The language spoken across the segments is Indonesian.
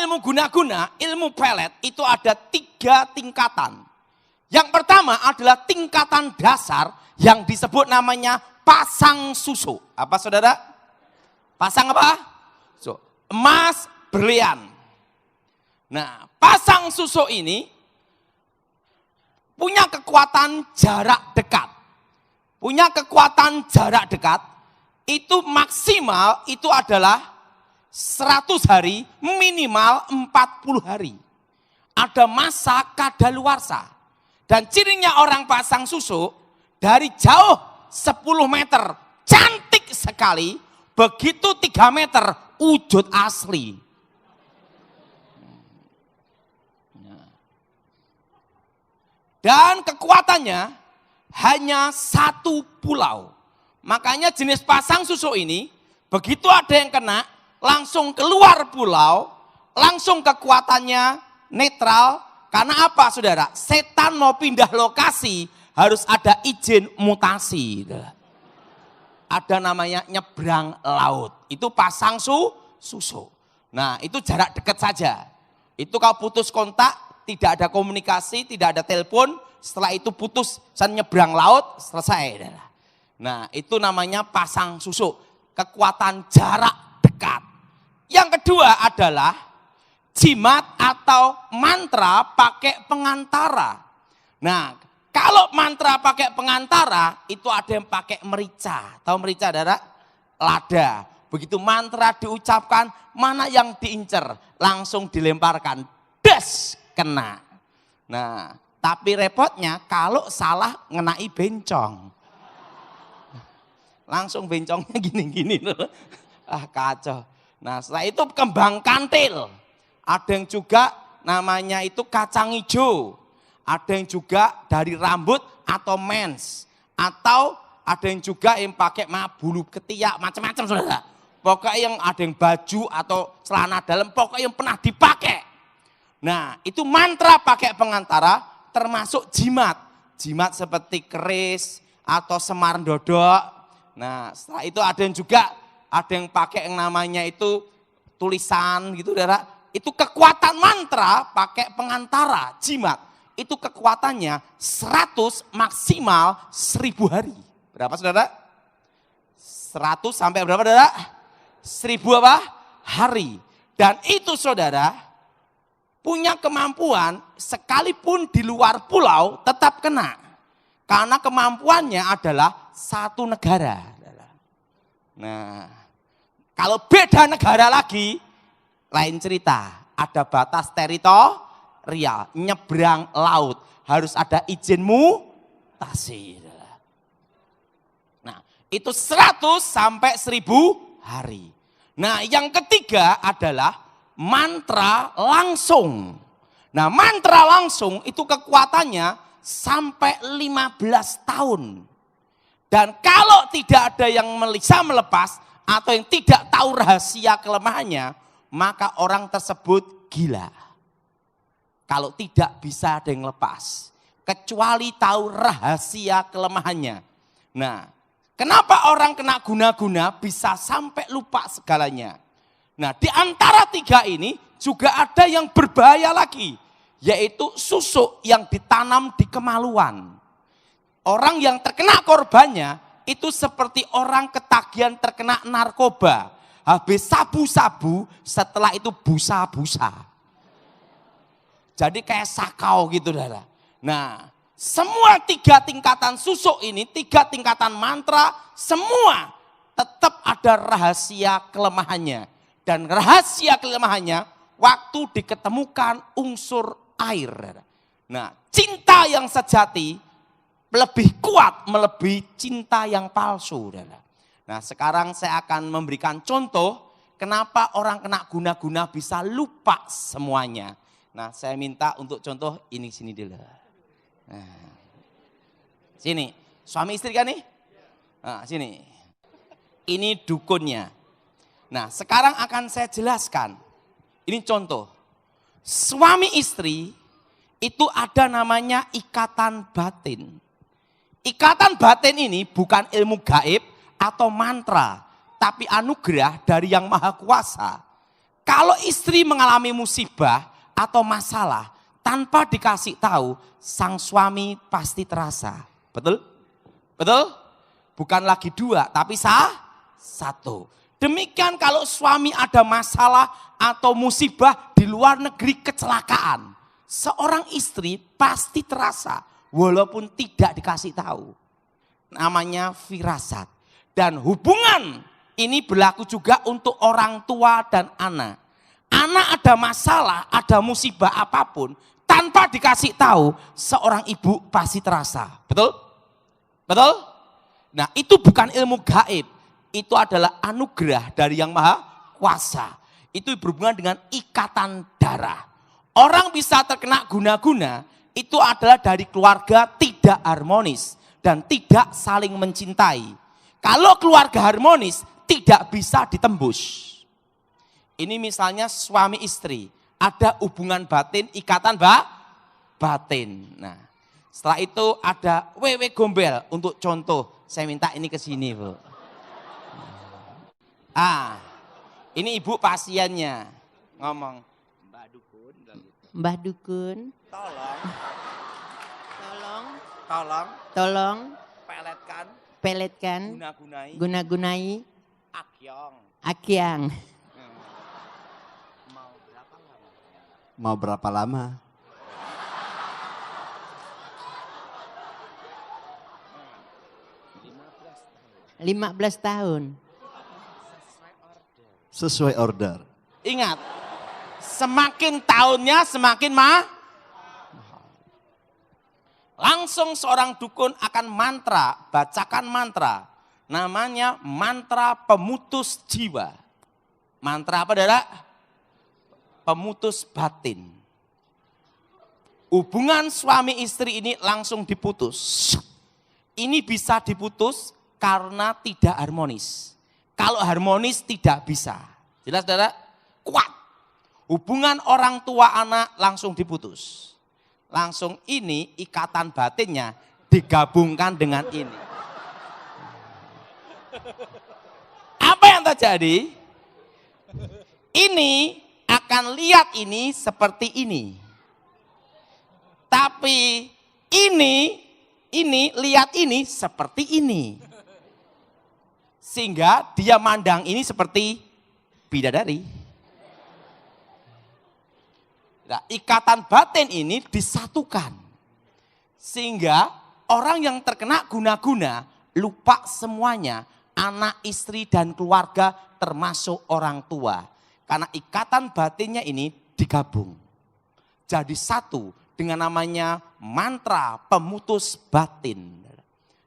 ilmu guna-guna, ilmu pelet itu ada 3 tingkatan. Yang pertama adalah tingkatan dasar yang disebut namanya pasang susu. Apa saudara? Pasang apa? So, emas, berlian. Nah, pasang susu ini punya kekuatan jarak dekat. Punya kekuatan jarak dekat, itu maksimal itu adalah 100 hari, minimal 40 hari. Ada masa kadaluarsa. Dan cirinya orang pasang susu, dari jauh 10 meter, cantik sekali, begitu 3 meter, wujud asli. Dan kekuatannya hanya 1 pulau. Makanya jenis pasang susu ini, begitu ada yang kena, langsung keluar pulau, langsung kekuatannya netral. Karena apa saudara? Setan mau pindah lokasi, harus ada izin mutasi. Ada namanya nyebrang laut. Itu pasang susu. Nah itu jarak dekat saja. Itu kalau putus kontak, tidak ada komunikasi, tidak ada telepon. Setelah itu putus, saya nyebrang laut, selesai. Nah itu namanya pasang susu. Kekuatan jarak dekat. Yang kedua adalah jimat atau mantra pakai pengantara. Nah, kalau mantra pakai pengantara, itu ada yang pakai merica. Tahu merica, saudara? Lada. Begitu mantra diucapkan, mana yang diincer, langsung dilemparkan. Des, kena. Nah, tapi repotnya kalau salah ngenai bencong. Langsung bencongnya gini-gini loh. Ah, kacau. Nah, setelah itu kembang kantil. Ada yang juga namanya itu kacang hijau. Ada yang juga dari rambut atau mens. Atau ada yang juga yang pakai bulu ketiak, macam-macam saudara. Pokoknya yang ada yang baju atau celana dalam, pokoknya yang pernah dipakai. Nah itu mantra pakai pengantara termasuk jimat. Jimat seperti keris atau semar dodok. Nah setelah itu ada yang juga, ada yang pakai yang namanya itu tulisan gitu saudara. Itu kekuatan mantra pakai pengantara, jimat. Itu kekuatannya 100 maksimal 1000 hari. Berapa saudara? 100 sampai berapa saudara? 1000 apa? Hari. Dan itu saudara punya kemampuan sekalipun di luar pulau tetap kena. Karena kemampuannya adalah 1 negara. Nah, kalau beda negara lagi, lain cerita, ada batas teritorial, nyebrang laut, harus ada izin mutasi. Nah, itu 100 sampai 1000 hari. Nah, yang ketiga adalah mantra langsung. Nah, mantra langsung itu kekuatannya sampai 15 tahun. Dan kalau tidak ada yang bisa melepas atau yang tidak tahu rahasia kelemahannya, maka orang tersebut gila. Kalau tidak bisa ada yang lepas. Kecuali tahu rahasia kelemahannya. Nah, kenapa orang kena guna-guna bisa sampai lupa segalanya? Nah, di antara 3 ini juga ada yang berbahaya lagi. Yaitu susuk yang ditanam di kemaluan. Orang yang terkena korbannya itu seperti orang ketagihan terkena narkoba. Habis sabu-sabu, setelah itu busa-busa. Jadi kayak sakau gitu. Nah, semua 3 tingkatan susuk ini, 3 tingkatan mantra, semua tetap ada rahasia kelemahannya. Dan rahasia kelemahannya, waktu diketemukan unsur air. Nah, cinta yang sejati lebih kuat melebihi cinta yang palsu. Nah sekarang saya akan memberikan contoh kenapa orang kena guna-guna bisa lupa semuanya. Nah saya minta untuk contoh ini sini dulu. Nah, sini, suami istri kan nih? Nah, sini. Ini dukunnya. Nah sekarang akan saya jelaskan. Ini contoh. Suami istri itu ada namanya ikatan batin. Ikatan batin ini bukan ilmu gaib atau mantra, tapi anugerah dari Yang Maha Kuasa. Kalau istri mengalami musibah atau masalah tanpa dikasih tahu, sang suami pasti terasa. Betul? Betul? Bukan lagi dua, tapi satu. Demikian kalau suami ada masalah atau musibah di luar negeri, kecelakaan. Seorang istri pasti terasa walaupun tidak dikasih tahu. Namanya firasat. Dan hubungan ini berlaku juga untuk orang tua dan anak. Anak ada masalah, ada musibah apapun, tanpa dikasih tahu, seorang ibu pasti terasa. Betul? Betul? Nah, itu bukan ilmu gaib. Itu adalah anugerah dari Yang Maha Kuasa. Itu berhubungan dengan ikatan darah. Orang bisa terkena guna-guna, itu adalah dari keluarga tidak harmonis dan tidak saling mencintai. Kalau keluarga harmonis, tidak bisa ditembus. Ini misalnya suami istri, ada hubungan batin, ikatan batin. Nah, setelah itu ada wewe gombel untuk contoh. Saya minta ini ke sini, Bu. Ini ibu pasiennya ngomong, Mbak Dukun, Mbah Dukun, tolong peletkan, guna-gunai, akyang. Mau berapa lama? Lima 15 tahun. Sesuai order. Ingat, semakin tahunnya semakin mahal. Langsung seorang dukun akan bacakan mantra. Namanya mantra pemutus jiwa. Mantra apa, Saudara? Pemutus batin. Hubungan suami istri ini langsung diputus. Ini bisa diputus karena tidak harmonis. Kalau harmonis tidak bisa. Jelas, Saudara? Kuat. Hubungan orang tua anak langsung diputus. Langsung ini ikatan batinnya digabungkan dengan ini. Apa yang terjadi? Ini akan lihat ini seperti ini. Tapi ini lihat ini seperti ini. Sehingga dia mandang ini seperti bidadari. Nah, ikatan batin ini disatukan. Sehingga orang yang terkena guna-guna lupa semuanya. Anak, istri, dan keluarga termasuk orang tua. Karena ikatan batinnya ini digabung. Jadi satu dengan namanya mantra pemutus batin.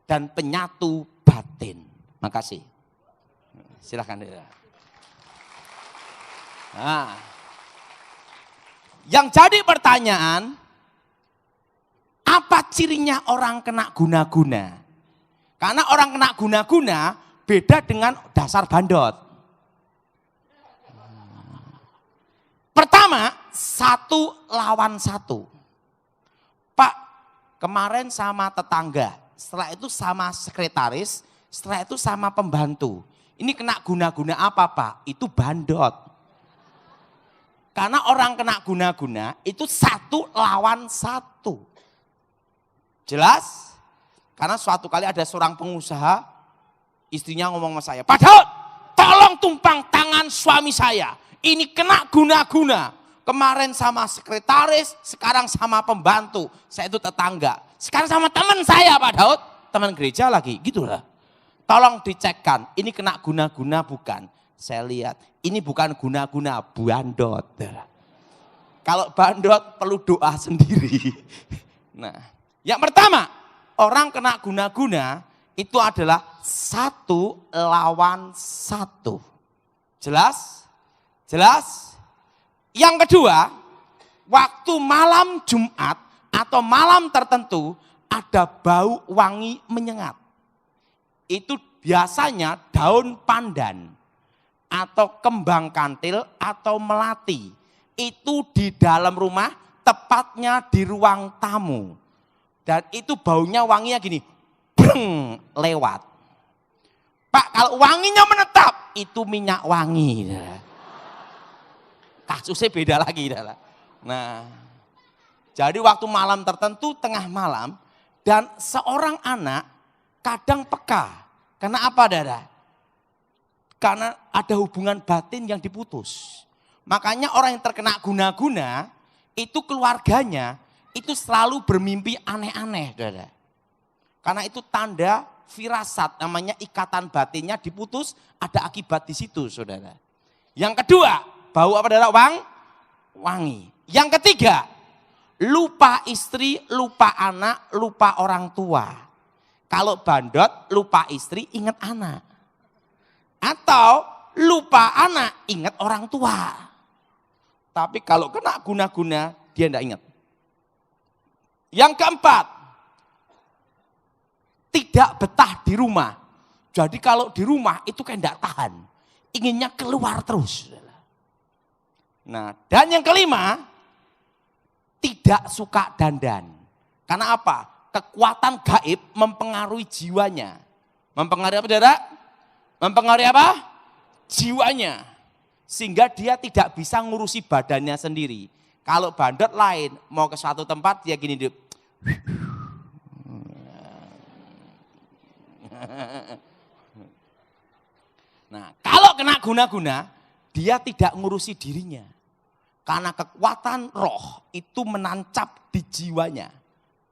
Dan penyatu batin. Makasih. Silakan. Nah, yang jadi pertanyaan, apa cirinya orang kena guna-guna? Karena orang kena guna-guna beda dengan dasar bandot. Pertama, satu lawan satu. Pak, kemarin sama tetangga, setelah itu sama sekretaris, setelah itu sama pembantu. Ini kena guna-guna apa, Pak? Itu bandot. Karena orang kena guna-guna itu satu lawan satu. Jelas? Karena suatu kali ada seorang pengusaha, istrinya ngomong sama saya, Pak Daud, tolong tumpang tangan suami saya. Ini kena guna-guna. Kemarin sama sekretaris, sekarang sama pembantu. Saya itu tetangga. Sekarang sama teman saya, Pak Daud. Teman gereja lagi, gitulah. Tolong dicekkan, ini kena guna-guna bukan? Saya lihat, ini bukan guna-guna, bandot. Kalau bandot perlu doa sendiri. Nah, yang pertama, orang kena guna-guna itu adalah satu lawan satu. Jelas? Jelas? Yang kedua, waktu malam Jumat atau malam tertentu ada bau wangi menyengat. Itu biasanya daun pandan atau kembang kantil atau melati. Itu di dalam rumah, tepatnya di ruang tamu. Dan itu baunya wanginya gini, breng, lewat. Pak, kalau wanginya menetap, itu minyak wangi. kasusnya beda lagi. Nah, jadi waktu malam tertentu, tengah malam, dan seorang anak kadang peka. Karena apa, Saudara? Karena ada hubungan batin yang diputus. Makanya orang yang terkena guna-guna, itu keluarganya, itu selalu bermimpi aneh-aneh, Saudara. Karena itu tanda firasat, namanya ikatan batinnya diputus, ada akibat di situ, Saudara. Yang kedua, bau apa, Saudara? Wangi. Yang ketiga, lupa istri, lupa anak, lupa orang tua. Kalau bandot, lupa istri, ingat anak. Atau lupa anak, ingat orang tua. Tapi kalau kena guna-guna, dia tidak ingat. Yang keempat, tidak betah di rumah. Jadi kalau di rumah itu kayak tidak tahan. Inginnya keluar terus. Nah, dan yang kelima, tidak suka dandan. Karena apa? Kekuatan gaib mempengaruhi jiwanya. Mempengaruhi apa, Saudara? Mempengaruhi apa? Jiwanya. Sehingga dia tidak bisa ngurusi badannya sendiri. Kalau bandot lain, mau ke suatu tempat dia gini dulu. Nah, kalau kena guna-guna, dia tidak ngurusi dirinya. Karena kekuatan roh itu menancap di jiwanya.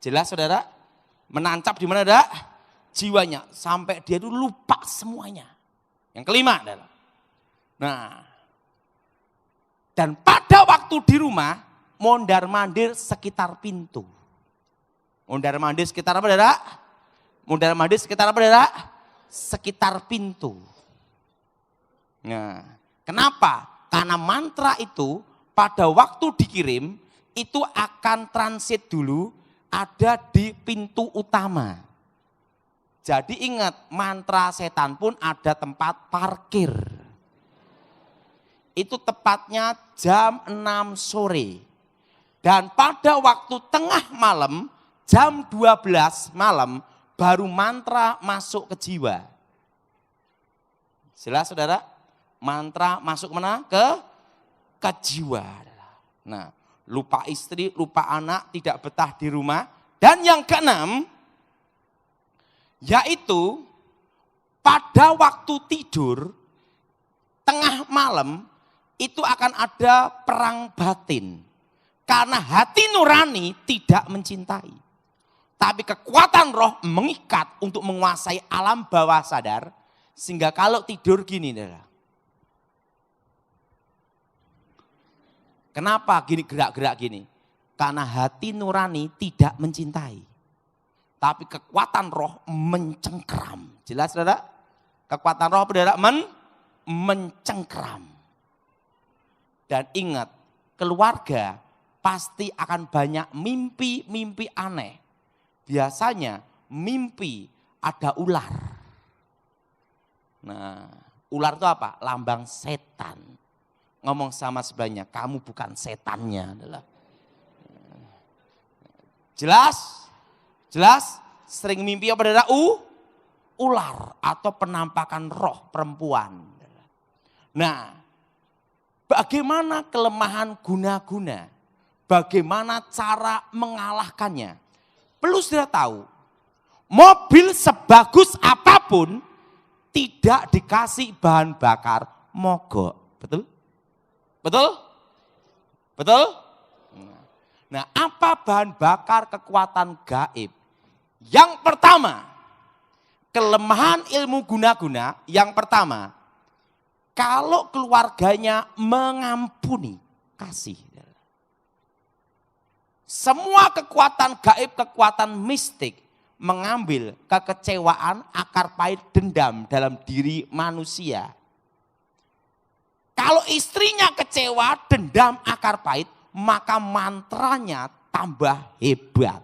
Jelas, Saudara? Menancap di mana, Saudara? Jiwanya. Sampai dia itu lupa semuanya. Yang kelima, Saudara. Nah, dan pada waktu di rumah, mondar-mandir sekitar pintu. Mondar-mandir sekitar apa, Saudara? Mondar-mandir sekitar apa, Saudara? Sekitar pintu. Nah, kenapa? Karena mantra itu pada waktu dikirim, itu akan transit dulu ada di pintu utama. Jadi ingat, mantra setan pun ada tempat parkir. Itu tepatnya jam 6 sore. Dan pada waktu tengah malam, jam 12 malam, baru mantra masuk ke jiwa. Jelas, Saudara? Mantra masuk mana? Ke jiwa. Nah, lupa istri, lupa anak, tidak betah di rumah. Dan yang keenam, yaitu pada waktu tidur, tengah malam, itu akan ada perang batin. Karena hati nurani tidak mencintai. Tapi kekuatan roh mengikat untuk menguasai alam bawah sadar. Sehingga kalau tidur gini, Saudara. Kenapa gini gerak-gerak gini? Karena hati nurani tidak mencintai. Tapi kekuatan roh mencengkram. Jelas, Saudara? Kekuatan roh, Saudara, mencengkram. Dan ingat, keluarga pasti akan banyak mimpi-mimpi aneh. Biasanya mimpi ada ular. Nah, ular itu apa? Lambang setan. Ngomong sama sebelahnya, kamu bukan setannya. Adalah. Jelas? Jelas? Sering mimpi apa, Saudara? Ular atau penampakan roh perempuan. Nah, bagaimana kelemahan guna-guna? Bagaimana cara mengalahkannya? Perlu Saudara tahu, mobil sebagus apapun tidak dikasih bahan bakar mogok. Betul? Betul? Betul? Nah, apa bahan bakar kekuatan gaib? Yang pertama, kelemahan ilmu guna-guna. Yang pertama, kalau keluarganya mengampuni, kasih. Semua kekuatan gaib, kekuatan mistik mengambil kekecewaan, akar pahit, dendam dalam diri manusia. Kalau istrinya kecewa, dendam, akar pahit, maka mantranya tambah hebat.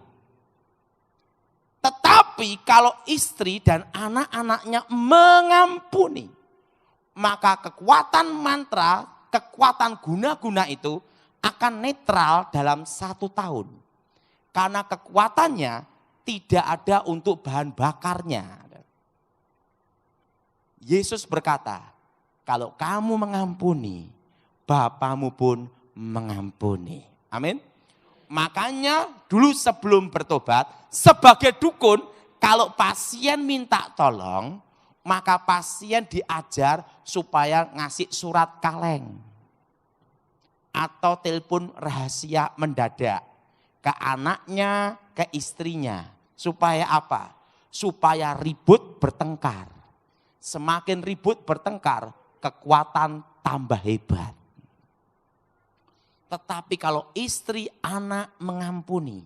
Tetapi kalau istri dan anak-anaknya mengampuni, maka kekuatan mantra, kekuatan guna-guna itu akan netral dalam 1 tahun. Karena kekuatannya tidak ada untuk bahan bakarnya. Yesus berkata, kalau kamu mengampuni, Bapamu pun mengampuni. Amin. Makanya dulu sebelum bertobat, sebagai dukun, kalau pasien minta tolong, maka pasien diajar supaya ngasih surat kaleng. Atau telepon rahasia mendadak ke anaknya, ke istrinya. Supaya apa? Supaya ribut bertengkar. Semakin ribut bertengkar, kekuatan tambah hebat. Tetapi kalau istri anak mengampuni,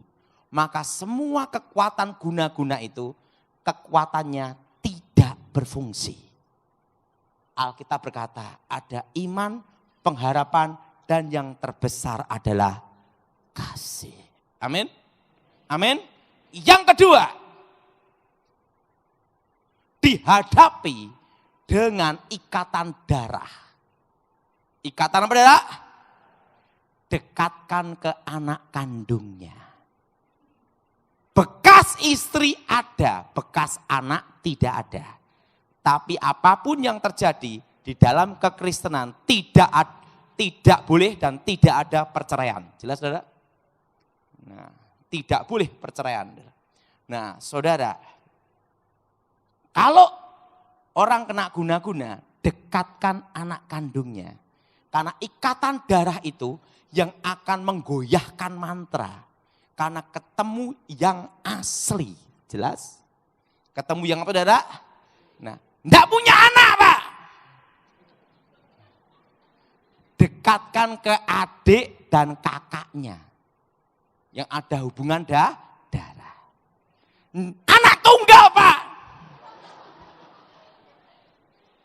maka semua kekuatan guna-guna itu, kekuatannya tidak berfungsi. Alkitab berkata, ada iman, pengharapan, dan yang terbesar adalah kasih. Amin. Amin. Yang kedua, dihadapi dengan ikatan darah. Ikatan apa darah? Dekatkan ke anak kandungnya. Bekas istri ada, bekas anak tidak ada. Tapi apapun yang terjadi di dalam kekristenan tidak boleh dan tidak ada perceraian. Jelas saudara? Nah, tidak boleh perceraian. Nah saudara, kalau orang kena guna-guna, dekatkan anak kandungnya. Karena ikatan darah itu yang akan menggoyahkan mantra. Karena ketemu yang asli. Jelas? Ketemu yang apa saudara? Nah, enggak punya anak Pak. Dekatkan ke adik dan kakaknya. Yang ada hubungan darah. Anak tunggal Pak.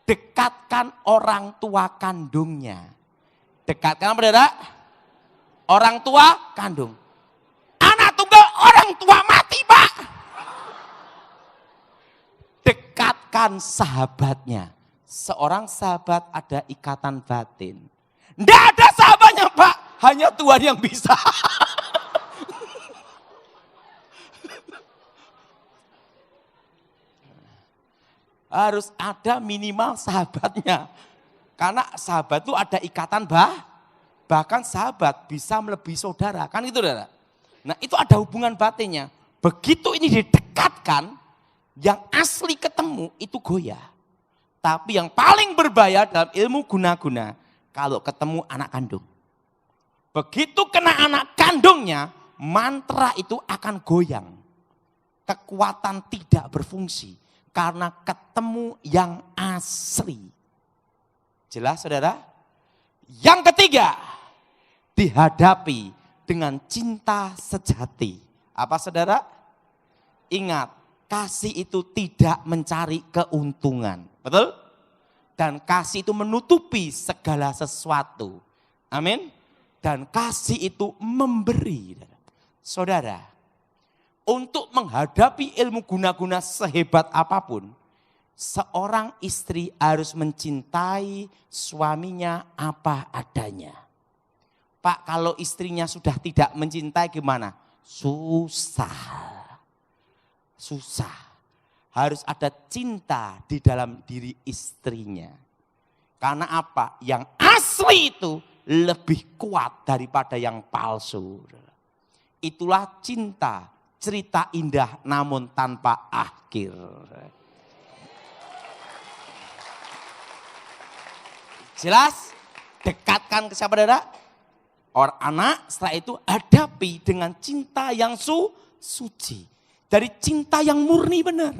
Dekatkan orang tua kandungnya. Dekatkan apa saudara? Orang tua kandung. Anak tunggal orang tua mati Pak. Dekatkan sahabatnya. Seorang sahabat ada ikatan batin. Tidak ada sahabatnya Pak. Hanya Tuhan yang bisa. Harus ada minimal sahabatnya. Karena sahabat itu ada ikatan bahkan sahabat bisa melebihi saudara. Kan itu saudara. Nah itu ada hubungan batinnya. Begitu ini didekatkan, yang asli ketemu itu goyah. Tapi yang paling berbahaya dalam ilmu guna-guna, kalau ketemu anak kandung. Begitu kena anak kandungnya, mantra itu akan goyang. Kekuatan tidak berfungsi. Karena ketemu yang asli. Jelas saudara? Yang ketiga, dihadapi dengan cinta sejati. Apa saudara? Ingat, kasih itu tidak mencari keuntungan. Betul? Dan kasih itu menutupi segala sesuatu. Amin? Dan kasih itu memberi. Saudara, untuk menghadapi ilmu guna-guna sehebat apapun, seorang istri harus mencintai suaminya apa adanya. Pak, kalau istrinya sudah tidak mencintai gimana? Susah. Harus ada cinta di dalam diri istrinya. Karena apa? Yang asli itu lebih kuat daripada yang palsu. Itulah cinta, cerita indah namun tanpa akhir. Jelas? Dekatkan ke siapa saudara? Orang anak, setelah itu hadapi dengan cinta yang suci. Dari cinta yang murni benar.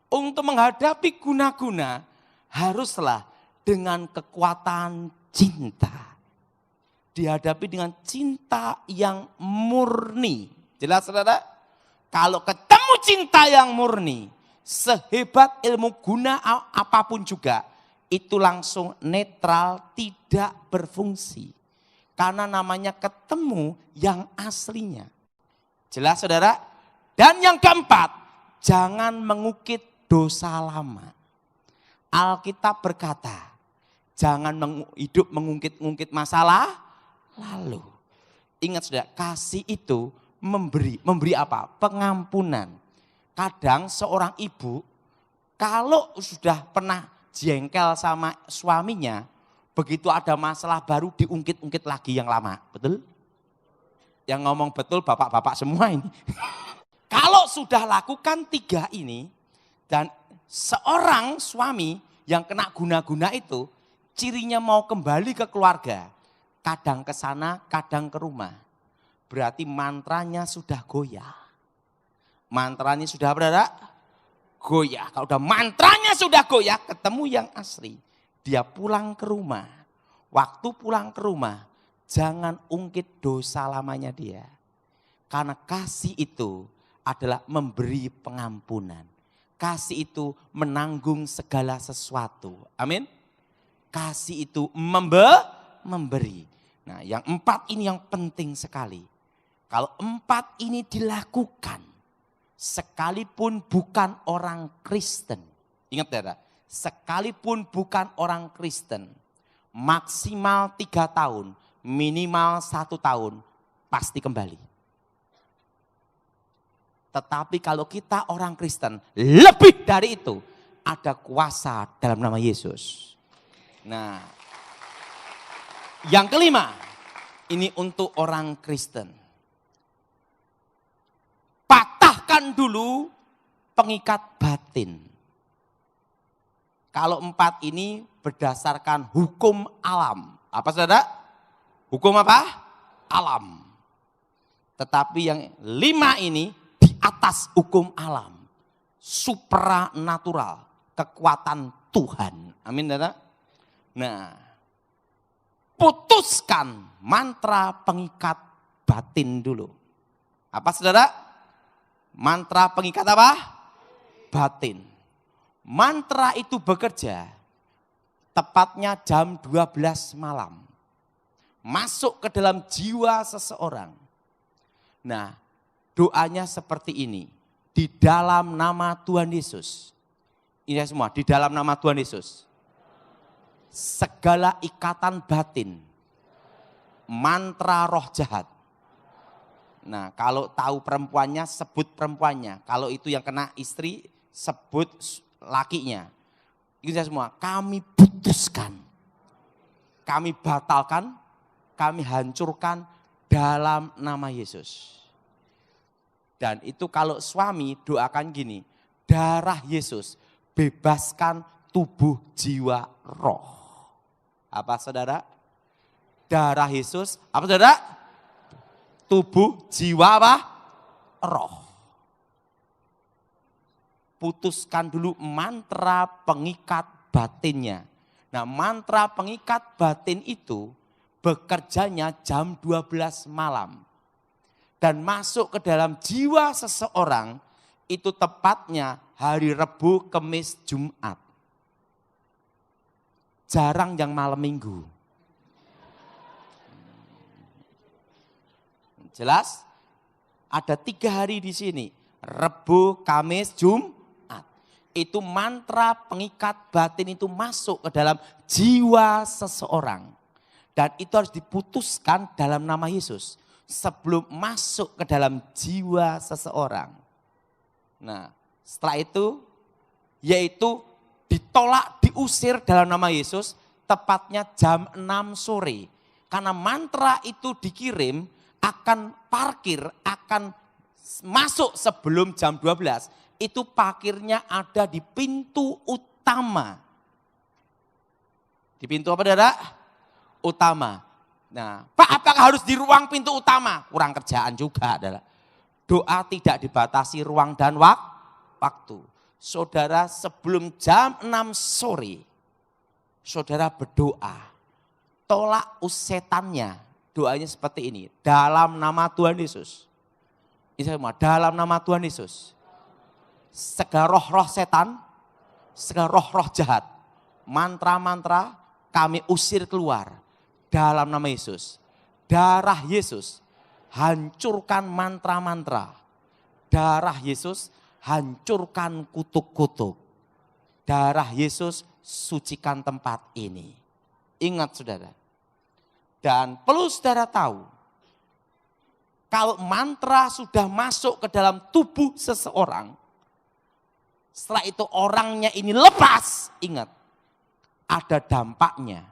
Untuk menghadapi guna-guna, haruslah dengan kekuatan cinta. Dihadapi dengan cinta yang murni. Jelas saudara? Kalau ketemu cinta yang murni, sehebat ilmu guna apapun juga, itu langsung netral, tidak berfungsi. Karena namanya ketemu yang aslinya. Jelas saudara? Dan yang keempat, jangan mengukit dosa lama. Alkitab berkata, jangan hidup mengungkit-ungkit masalah lalu. Ingat saudara, kasih itu memberi apa? Pengampunan. Kadang seorang ibu, kalau sudah pernah jengkel sama suaminya, begitu ada masalah baru diungkit-ungkit lagi yang lama, betul? Yang ngomong betul bapak-bapak semua ini. Kalau sudah lakukan 3 ini, dan seorang suami yang kena guna-guna itu, cirinya mau kembali ke keluarga, kadang ke sana, kadang ke rumah. Berarti mantranya sudah goyah. Mantranya sudah berada goyah. Kalau udah mantranya sudah goyah, ketemu yang asli. Dia pulang ke rumah. Waktu pulang ke rumah, jangan ungkit dosa lamanya dia. Karena kasih itu adalah memberi pengampunan. Kasih itu menanggung segala sesuatu. Amin. Kasih itu memberi. Nah, yang 4 ini yang penting sekali. Kalau 4 ini dilakukan, sekalipun bukan orang Kristen. Ingat ya, sekalipun bukan orang Kristen, maksimal 3 tahun, minimal 1 tahun, pasti kembali. Tetapi kalau kita orang Kristen, lebih dari itu, ada kuasa dalam nama Yesus. Nah, yang kelima, ini untuk orang Kristen. Patahkan dulu pengikat batin. Kalau 4 ini berdasarkan hukum alam. Apa saudara? Hukum apa? Alam. Tetapi yang 5 ini di atas hukum alam. Supranatural. Kekuatan Tuhan. Amin saudara? Nah, putuskan mantra pengikat batin dulu. Apa saudara? Mantra pengikat apa? Batin. Mantra itu bekerja tepatnya jam 12 malam. Masuk ke dalam jiwa seseorang. Nah, doanya seperti ini. Di dalam nama Tuhan Yesus. Ini semua, di dalam nama Tuhan Yesus. Segala ikatan batin, mantra roh jahat. Nah, kalau tahu perempuannya, sebut perempuannya. Kalau itu yang kena istri, sebut lakinya. Itu semua, kami putuskan. Kami batalkan, kami hancurkan dalam nama Yesus. Dan itu kalau suami doakan gini, darah Yesus bebaskan tubuh, jiwa, roh. Apa saudara? Darah Yesus, apa saudara? Tubuh, jiwa, apa? Roh. Putuskan dulu mantra pengikat batinnya. Nah, mantra pengikat batin itu bekerjanya jam 12 malam. Dan masuk ke dalam jiwa seseorang itu tepatnya hari Rabu, Kamis, Jumat. Jarang yang malam minggu. Jelas? Ada 3 hari di sini. Rabu, Kamis, Jumat. Itu mantra pengikat batin itu masuk ke dalam jiwa seseorang. Dan itu harus diputuskan dalam nama Yesus. Sebelum masuk ke dalam jiwa seseorang. Nah, setelah itu, yaitu ditolak, diusir dalam nama Yesus, tepatnya jam 6 sore. Karena mantra itu dikirim, akan parkir, akan masuk sebelum jam 12. Itu parkirnya ada di pintu utama. Di pintu apa saudara? Utama. Nah, Pak, apakah harus di ruang pintu utama? Kurang kerjaan juga adalah. Doa tidak dibatasi ruang dan waktu. Saudara sebelum jam 6 sore, saudara berdoa. Tolak setannya. Doanya seperti ini. Dalam nama Tuhan Yesus. Ini semua, dalam nama Tuhan Yesus. Segala roh-roh setan, segala roh-roh jahat, mantra-mantra kami usir keluar. Dalam nama Yesus. Darah Yesus hancurkan mantra-mantra. Darah Yesus hancurkan kutuk-kutuk. Darah Yesus sucikan tempat ini. Ingat saudara. Dan perlu saudara tahu. Kalau mantra sudah masuk ke dalam tubuh seseorang. Setelah itu orangnya ini lepas. Ingat. Ada dampaknya.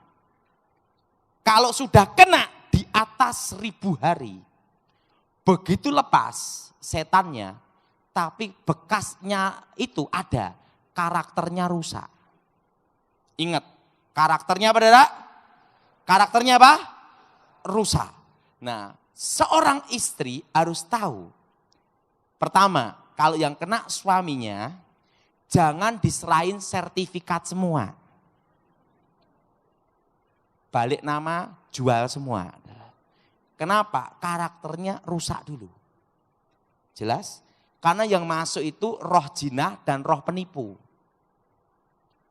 Kalau sudah kena di atas 1000 hari, begitu lepas setannya, tapi bekasnya itu ada, karakternya rusak. Ingat, karakternya apa, Saudara? Karakternya apa? Rusak. Nah, seorang istri harus tahu. Pertama, kalau yang kena suaminya, jangan diserahin sertifikat semua. Balik nama, jual semua. Kenapa? Karakternya rusak dulu. Jelas? Karena yang masuk itu roh jinah dan roh penipu.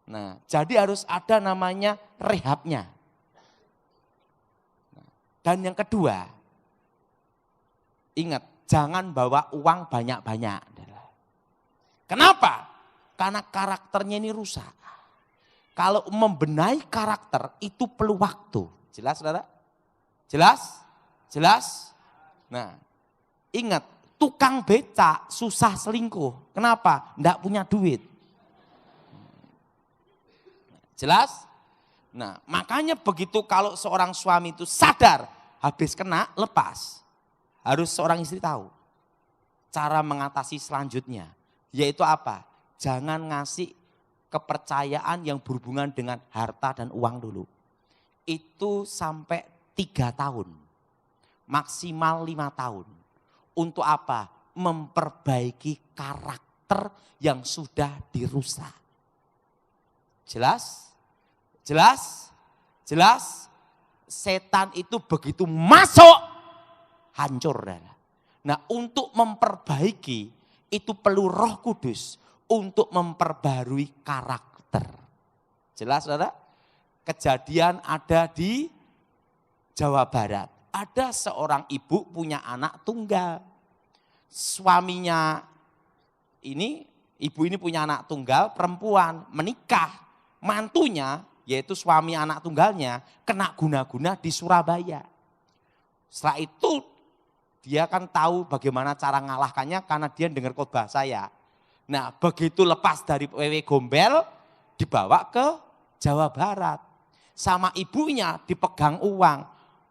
Nah, jadi harus ada namanya rehabnya. Dan yang kedua, ingat, jangan bawa uang banyak-banyak. Kenapa? Karena karakternya ini rusak. Kalau membenahi karakter itu perlu waktu. Jelas, Saudara? Jelas? Jelas? Nah, ingat, tukang becak susah selingkuh. Kenapa? Enggak punya duit. Jelas? Nah, makanya begitu kalau seorang suami itu sadar habis kena, lepas. Harus seorang istri tahu cara mengatasi selanjutnya. Yaitu apa? Jangan ngasih kepercayaan yang berhubungan dengan harta dan uang dulu. Itu sampai 3 tahun. Maksimal 5 tahun. Untuk apa? Memperbaiki karakter yang sudah dirusak. Jelas? Jelas? Jelas? Setan itu begitu masuk, hancur. Nah, untuk memperbaiki itu perlu Roh Kudus untuk memperbarui karakter. Jelas, Saudara? Kejadian ada di Jawa Barat. Ada seorang ibu punya anak tunggal. Suaminya ini, ibu ini punya anak tunggal perempuan, menikah. Mantunya, yaitu suami anak tunggalnya, kena guna-guna di Surabaya. Setelah itu dia kan tahu bagaimana cara ngalahkannya karena dia dengar khotbah saya. Nah, begitu lepas dari wewe gombel, dibawa ke Jawa Barat. Sama ibunya dipegang uang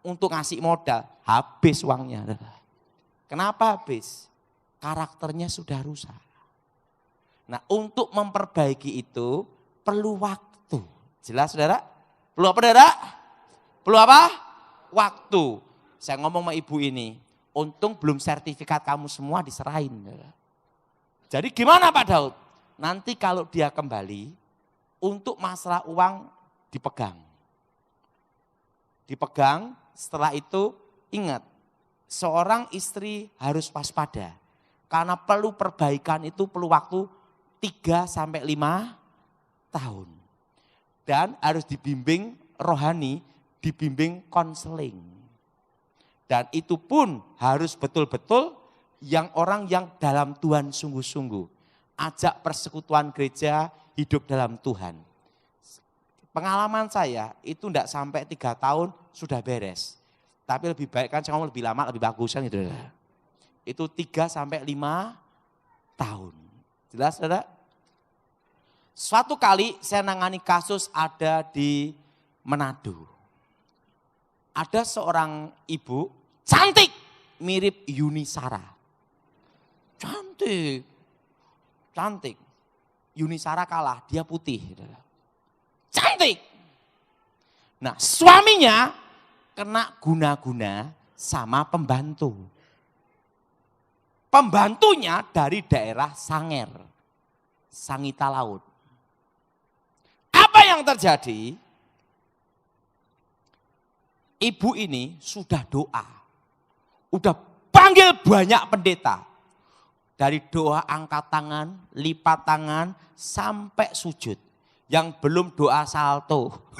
untuk ngasih modal, habis uangnya. Kenapa habis? Karakternya sudah rusak. Nah, untuk memperbaiki itu perlu waktu. Jelas, Saudara? Perlu apa, Saudara? Perlu apa? Waktu. Saya ngomong sama ibu ini, untung belum sertifikat kamu semua diserahin. Jadi gimana Pak Daud? Nanti kalau dia kembali, untuk masalah uang dipegang. Dipegang, setelah itu ingat, seorang istri harus waspada. Karena perlu perbaikan itu perlu waktu 3-5 tahun. Dan harus dibimbing rohani, dibimbing konseling. Dan itu pun harus betul-betul yang orang yang dalam Tuhan sungguh-sungguh. Ajak persekutuan gereja hidup dalam Tuhan. Pengalaman saya itu enggak sampai 3 tahun sudah beres. Tapi lebih baik kan saya ngomong lebih lama lebih bagus kan gitu. Itu 3-5 tahun. Jelas, Saudara? Suatu kali saya nangani kasus ada di Manado. Ada seorang ibu cantik mirip Yuni Sara. Cantik. Cantik. Yuni Sara kalah, dia putih. Cantik. Nah, suaminya kena guna-guna sama pembantu. Pembantunya dari daerah Sanger, Sangita Laut. Apa yang terjadi? Ibu ini sudah doa. Udah panggil banyak pendeta. Dari doa angkat tangan, lipat tangan, sampai sujud. Yang belum doa salto.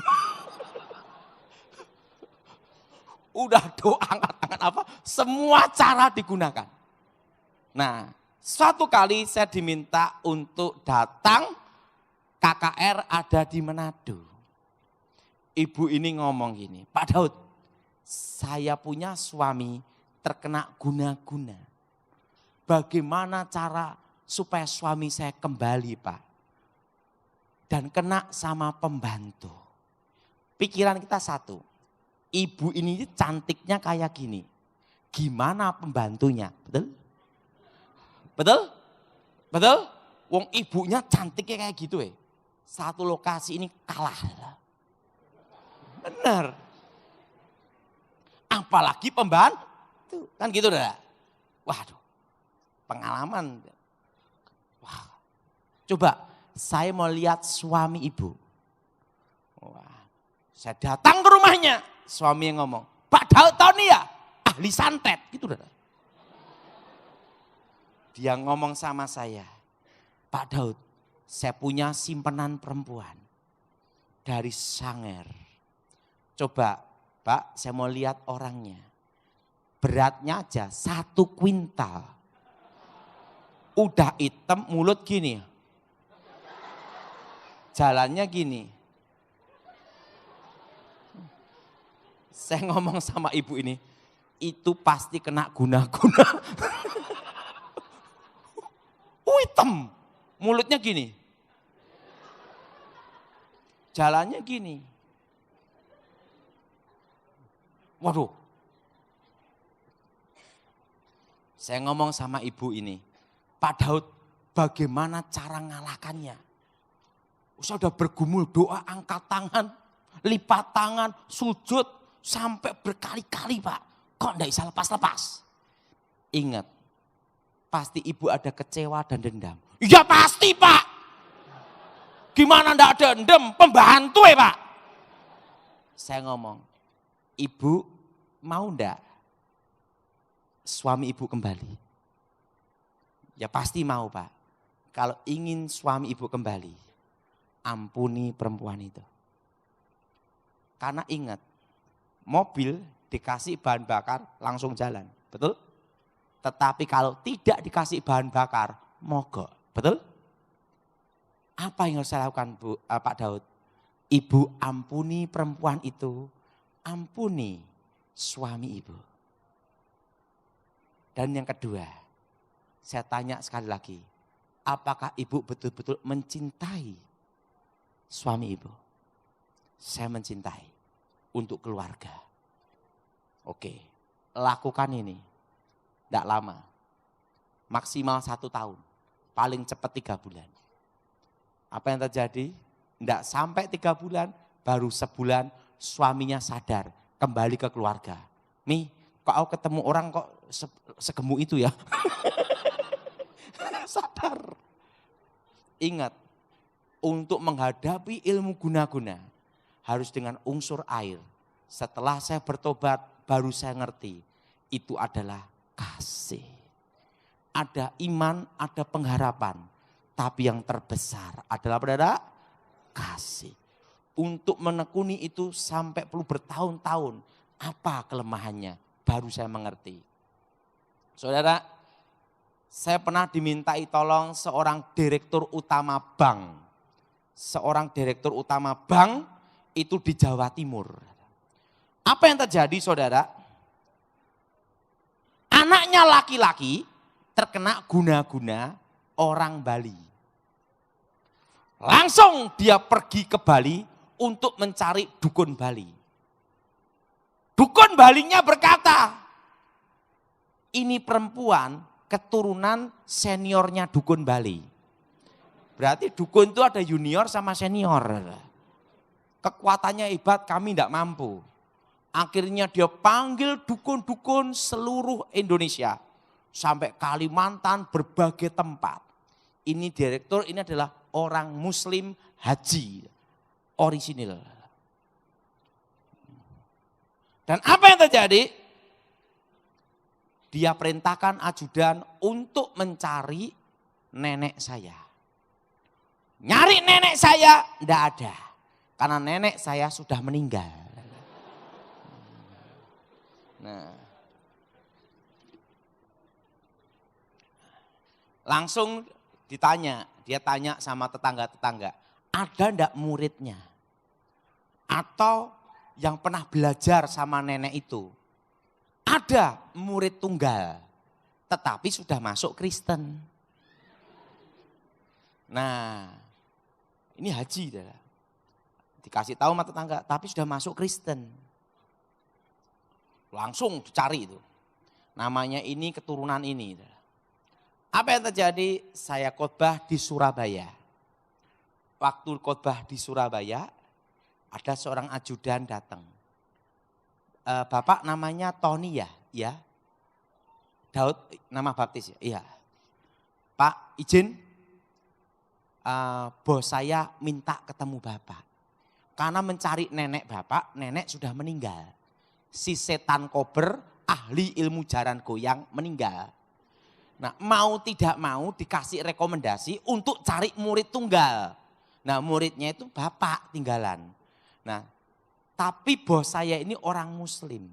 Udah doa angkat tangan apa? Semua cara digunakan. Nah, suatu kali saya diminta untuk datang KKR ada di Manado. Ibu ini ngomong gini, Pak Daud, saya punya suami terkena guna-guna. Bagaimana cara supaya suami saya kembali, Pak? Dan kena sama pembantu. Pikiran kita satu, Ibu ini cantiknya kayak gini. Gimana pembantunya? Betul? Betul? Betul? Wong ibunya cantiknya kayak gitu Satu lokasi ini kalah. Benar. Apalagi pembantu. Kan gitu dah. Waduh. Pengalaman. Wah. Coba saya mau lihat suami ibu. Wah. Saya datang ke rumahnya. Suami yang ngomong, Pak Daud tahu nih ya? Ahli santet. Gitu dah. Dia ngomong sama saya. Pak Daud, saya punya simpanan perempuan dari Sanger. Coba Pak, saya mau lihat orangnya. Beratnya aja 1 kuintal. Udah hitam, mulut gini. Jalannya gini. Saya ngomong sama ibu ini, itu pasti kena guna-guna. Hitam, mulutnya gini. Jalannya gini. Waduh. Saya ngomong sama ibu ini, Pak Daud bagaimana cara ngalahkannya? Saya udah bergumul doa, angkat tangan, lipat tangan, sujud, sampai berkali-kali Pak. Kok enggak bisa lepas-lepas? Ingat, pasti ibu ada kecewa dan dendam. Ya pasti Pak. Gimana enggak ada dendam? Pembantu Pak. Saya ngomong, ibu mau enggak suami ibu kembali? Ya pasti mau Pak. Kalau ingin suami ibu kembali, ampuni perempuan itu. Karena ingat, mobil dikasih bahan bakar langsung jalan, betul? Tetapi kalau tidak dikasih bahan bakar, mogok, betul? Apa yang harus saya lakukan Pak Daud? Ibu ampuni perempuan itu, ampuni suami ibu. Dan yang kedua, saya tanya sekali lagi, apakah ibu betul-betul mencintai suami ibu? Saya mencintai untuk keluarga. Oke, lakukan ini. Tidak lama, maksimal 1 tahun, paling cepat 3 bulan. Apa yang terjadi? Tidak sampai 3 bulan, baru sebulan suaminya sadar, kembali ke keluarga. Nih, kok ketemu orang kok segemuk itu ya? Sadar. Ingat, untuk menghadapi ilmu guna-guna, harus dengan unsur air. Setelah saya bertobat, baru saya ngerti, itu adalah kasih. Ada iman, ada pengharapan. Tapi yang terbesar adalah pada kasih. Untuk menekuni itu sampai perlu bertahun-tahun. Apa kelemahannya? Baru saya mengerti. Saudara, saya pernah dimintai tolong seorang direktur utama bank. Seorang direktur utama bank itu di Jawa Timur. Apa yang terjadi saudara? Anaknya laki-laki terkena guna-guna orang Bali. Langsung dia pergi ke Bali untuk mencari dukun Bali. Dukun Balinya berkata, ini perempuan keturunan seniornya dukun Bali. Berarti dukun itu ada junior sama senior. Kekuatannya hebat, kami tidak mampu. Akhirnya dia panggil dukun-dukun seluruh Indonesia. Sampai Kalimantan, berbagai tempat. Ini direktur, ini adalah orang muslim haji. Orisinil. Dan apa yang terjadi? Dia perintahkan ajudan untuk mencari nenek saya. Nyari nenek saya, tidak ada. Karena nenek saya sudah meninggal. Nah, langsung ditanya, dia tanya sama tetangga-tetangga, ada ndak muridnya? Atau yang pernah belajar sama nenek itu? Ada murid tunggal, tetapi sudah masuk Kristen. Nah, ini haji. Dikasih tahu sama tetangga, tapi sudah masuk Kristen. Langsung dicari itu. Namanya ini keturunan ini. Apa yang terjadi? Saya khotbah di Surabaya. Waktu khotbah di Surabaya, ada seorang ajudan datang. Bapak namanya Tony ya? Ya. Daud, nama baptis ya? Iya. Pak, izin, bos saya minta ketemu Bapak. Karena mencari nenek Bapak, nenek sudah meninggal. Si setan kober, ahli ilmu jaran goyang meninggal. Nah, mau tidak mau dikasih rekomendasi untuk cari murid tunggal. Nah, muridnya itu Bapak tinggalan. Nah, tapi bos saya ini orang Muslim.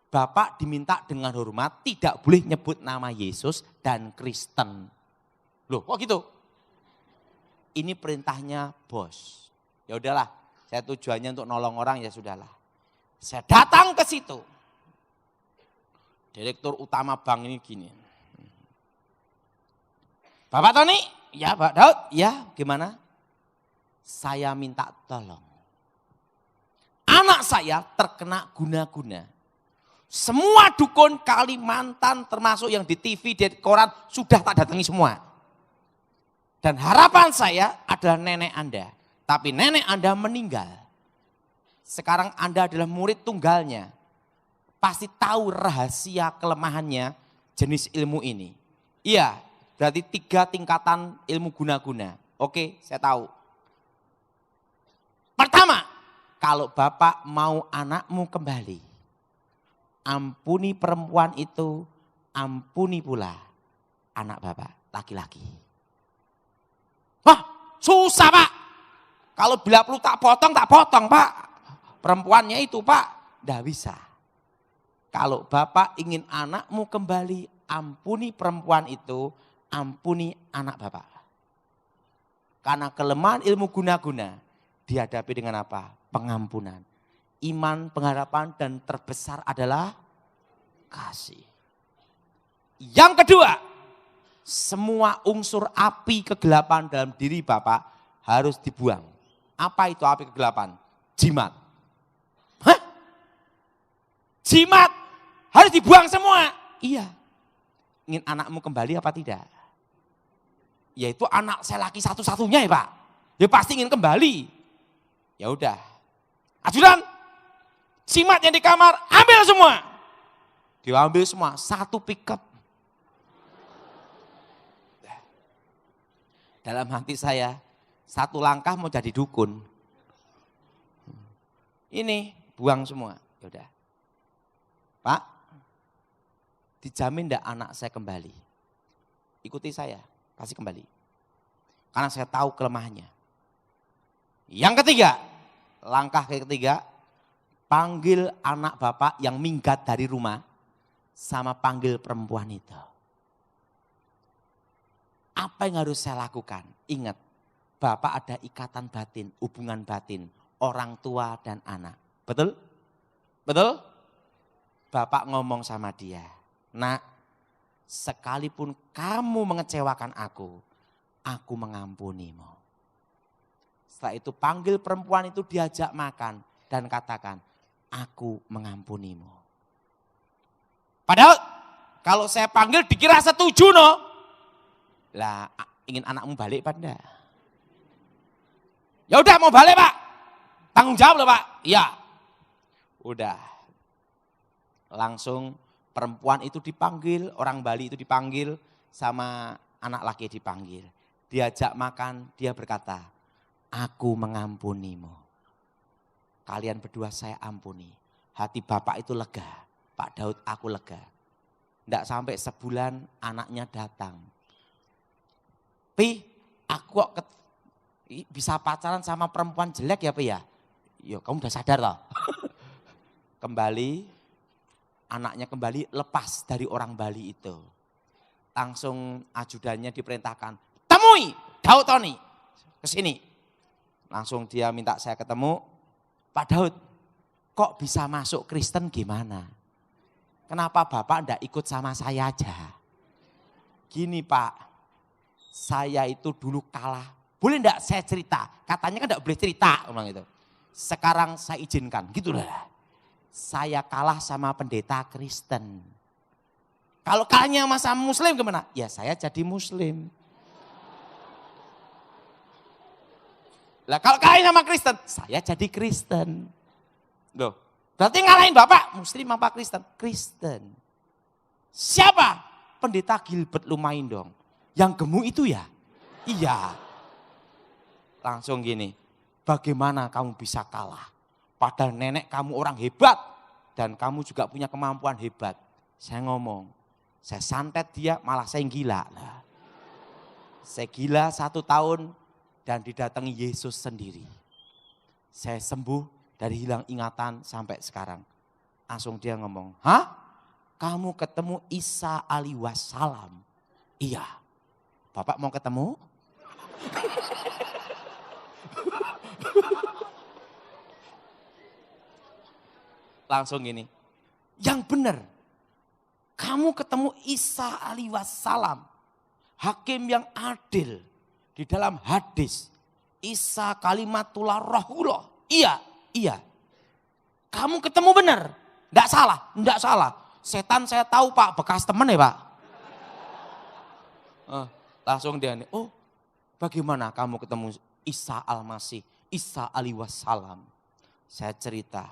Bapak diminta dengan hormat tidak boleh nyebut nama Yesus dan Kristen. Loh, kok gitu? Ini perintahnya bos. Ya udahlah, saya tujuannya untuk nolong orang ya sudahlah. Saya datang ke situ. Direktur utama bank ini gini. Bapak Tony? Ya Pak Daud? Ya gimana? Saya minta tolong. Anak saya terkena guna-guna. Semua dukun Kalimantan termasuk yang di TV, di koran sudah tak datangi semua. Dan harapan saya adalah nenek Anda. Tapi nenek Anda meninggal. Sekarang Anda adalah murid tunggalnya. Pasti tahu rahasia kelemahannya jenis ilmu ini. Iya, berarti 3 tingkatan ilmu guna-guna. Oke, saya tahu. Pertama, kalau Bapak mau anakmu kembali, ampuni perempuan itu, ampuni pula anak Bapak laki-laki. Wah, susah Pak. Kalau bila perlu tak potong Pak. Perempuannya itu Pak, tidak bisa. Kalau Bapak ingin anakmu kembali, ampuni perempuan itu, ampuni anak Bapak. Karena kelemahan ilmu guna-guna dihadapi dengan apa? Pengampunan. Iman, pengharapan, dan terbesar adalah kasih. Yang kedua, semua unsur api kegelapan dalam diri Bapak harus dibuang. Apa itu api kegelapan? Jimat. Hah? Jimat harus dibuang semua. Iya. Ingin anakmu kembali apa tidak? Yaitu anak saya laki satu-satunya ya Pak. Ya pasti ingin kembali. Ya udah. Ajudan, jimat yang di kamar ambil semua. Diambil semua, 1 pickup. Dalam hati saya, 1 langkah mau jadi dukun. Ini buang semua. Ya udah. Pak, dijamin enggak anak saya kembali? Ikuti saya, pasti kembali. Karena saya tahu kelemahannya. Yang ketiga, langkah ketiga, panggil anak Bapak yang minggat dari rumah sama panggil perempuan itu. Apa yang harus saya lakukan? Ingat, Bapak ada ikatan batin, hubungan batin, orang tua dan anak. Betul? Betul? Bapak ngomong sama dia, nak, sekalipun kamu mengecewakan aku mengampunimu. Setelah itu panggil perempuan itu diajak makan dan katakan, aku mengampunimu. Padahal kalau saya panggil dikira setuju no. Lah ingin anakmu balik Pak enggak? Ya udah mau balik Pak. Tanggung jawab loh Pak. Iya. Udah. Langsung perempuan itu dipanggil, orang Bali itu dipanggil, sama anak laki dipanggil. Diajak makan, dia berkata, aku mengampunimu. Kalian berdua saya ampuni. Hati Bapak itu lega. Pak Daud aku lega. Tidak sampai sebulan anaknya datang. Pi, aku kok bisa pacaran sama perempuan jelek ya Pi ya? Yo kamu udah sadar loh. Kembali, anaknya kembali lepas dari orang Bali itu. Langsung ajudannya diperintahkan, temui Daud Tony, kesini. Langsung dia minta saya ketemu, Pak Daud, kok bisa masuk Kristen gimana? Kenapa Bapak enggak ikut sama saya aja? Gini Pak, saya itu dulu kalah. Boleh enggak saya cerita? Katanya kan enggak boleh cerita. Gitu. Sekarang saya izinkan, gitu lah. saya kalah sama pendeta Kristen. Kalau kalahnya sama Muslim gimana? Ya saya jadi Muslim. Lah kalau kalian sama Kristen, saya jadi Kristen. Loh, berarti ngalahin Bapak, Muslim apa Kristen? Kristen. Siapa? Pendeta Gilbert lumayan dong. Yang gemuk itu ya? Iya. Langsung gini, bagaimana kamu bisa kalah? Padahal nenek kamu orang hebat. Dan kamu juga punya kemampuan hebat. Saya ngomong, saya santet dia malah saya gila. Nah, saya gila 1 tahun. Dan didatangi Yesus sendiri. Saya sembuh dari hilang ingatan sampai sekarang. Langsung dia ngomong, hah? Kamu ketemu Isa alaihi wassalam? Iya. Bapak mau ketemu? Langsung gini, yang benar. Kamu ketemu Isa alaihi wassalam. Hakim yang adil. Di dalam hadis, Isa kalimatullah rohullah. Iya, iya. Kamu ketemu benar. Enggak salah, enggak salah. Setan saya tahu Pak, bekas teman ya Pak. Langsung dia nih, oh bagaimana kamu ketemu Isa al-Masih, Isa alaihi wassalam. Saya cerita,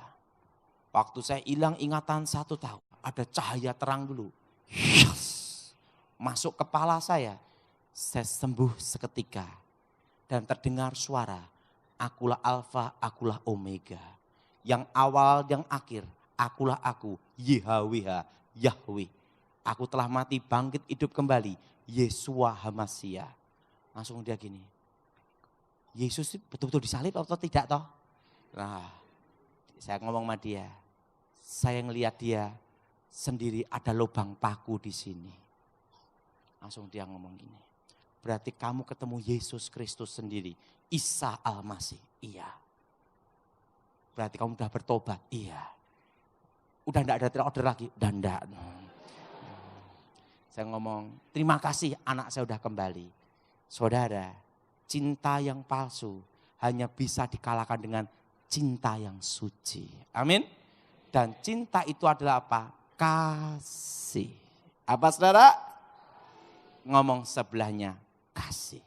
waktu saya hilang ingatan 1 tahun, ada cahaya terang dulu. Yes, masuk kepala saya sembuh seketika. Dan terdengar suara, akulah Alfa, akulah Omega. Yang awal, yang akhir, akulah aku, YHWH, Yahweh. Aku telah mati, bangkit, hidup kembali, Yesua Hamasia. Langsung dia gini, Yesus betul-betul disalib atau tidak toh? Nah, saya ngomong sama dia, saya ngelihat dia sendiri ada lubang paku di sini. Langsung dia ngomong gini, berarti kamu ketemu Yesus Kristus sendiri, Isa al-Masih. Iya. Berarti kamu udah bertobat. Iya. Udah enggak ada order lagi. Udah enggak. Saya ngomong, terima kasih anak saya udah kembali. Saudara, cinta yang palsu hanya bisa dikalahkan dengan cinta yang suci. Amin. Dan cinta itu adalah apa? Kasih. Apa saudara? Ngomong sebelahnya, kasih.